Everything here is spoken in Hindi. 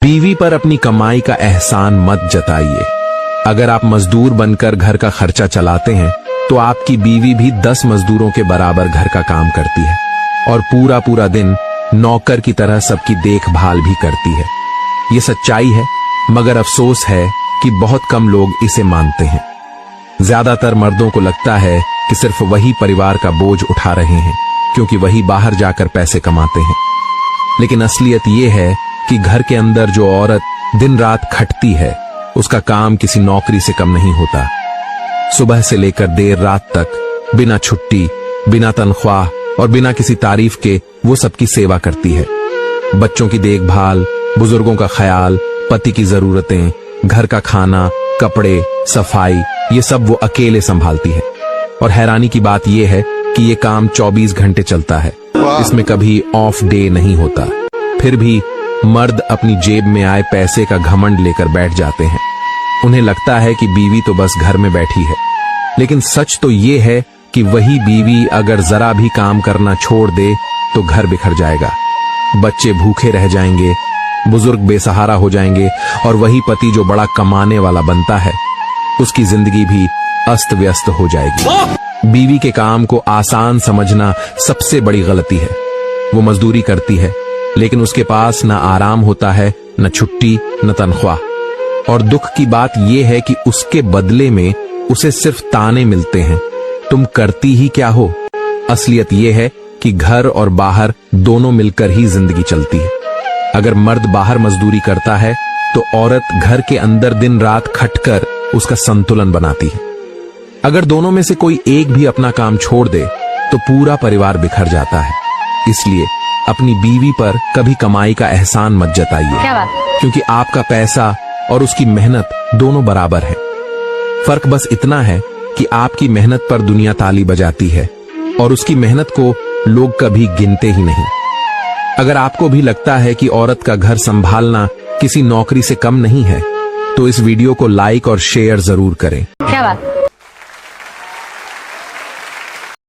बीवी पर अपनी कमाई का एहसान मत जताइए। अगर आप मजदूर बनकर घर का खर्चा चलाते हैं तो आपकी बीवी भी 10 मजदूरों के बराबर घर का काम करती है और पूरा पूरा दिन नौकर की तरह सबकी देखभाल भी करती है। ये सच्चाई है, मगर अफसोस है कि बहुत कम लोग इसे मानते हैं। ज्यादातर मर्दों को लगता है कि सिर्फ वही परिवार का बोझ उठा रहे हैं क्योंकि वही बाहर जाकर पैसे कमाते हैं। लेकिन असलियत ये है कि घर के अंदर जो औरत दिन रात खटती है उसका काम किसी नौकरी से कम नहीं होता। सुबह से लेकर देर रात तक बिना छुट्टी, बिना तनख्वाह और बिना किसी तारीफ के वो सबकी सेवा करती है। बच्चों की देखभाल, बुजुर्गों का ख्याल, पति की जरूरतें, घर का खाना, कपड़े, सफाई, ये सब वो अकेले संभालती है। और हैरानी की बात यह है कि ये काम 24 घंटे चलता है, इसमें कभी ऑफ डे नहीं होता। फिर भी मर्द अपनी जेब में आए पैसे का घमंड लेकर बैठ जाते हैं। उन्हें लगता है कि बीवी तो बस घर में बैठी है, लेकिन सच तो ये है कि वही बीवी अगर जरा भी काम करना छोड़ दे तो घर बिखर जाएगा। बच्चे भूखे रह जाएंगे, बुजुर्ग बेसहारा हो जाएंगे और वही पति जो बड़ा कमाने वाला बनता है उसकी जिंदगी भी अस्त व्यस्त हो जाएगी। बीवी के काम को आसान समझना सबसे बड़ी गलती है। वो मजदूरी करती है लेकिन उसके पास न आराम होता है, न छुट्टी, न तनख्वाह। और दुख की बात यह है कि उसके बदले में उसे सिर्फ ताने मिलते हैं, तुम करती ही क्या हो। असलियत यह है कि घर और बाहर दोनों मिलकर ही जिंदगी चलती है। अगर मर्द बाहर मजदूरी करता है तो औरत घर के अंदर दिन रात खटकर उसका संतुलन बनाती है। अगर दोनों में से कोई एक भी अपना काम छोड़ दे तो पूरा परिवार बिखर जाता है। इसलिए अपनी बीवी पर कभी कमाई का एहसान मत जताइए, क्योंकि आपका पैसा और उसकी मेहनत दोनों बराबर है। फर्क बस इतना है कि आपकी मेहनत पर दुनिया ताली बजाती है और उसकी मेहनत को लोग कभी गिनते ही नहीं। अगर आपको भी लगता है कि औरत का घर संभालना किसी नौकरी से कम नहीं है तो इस वीडियो को लाइक और शेयर जरूर करें। क्या बात?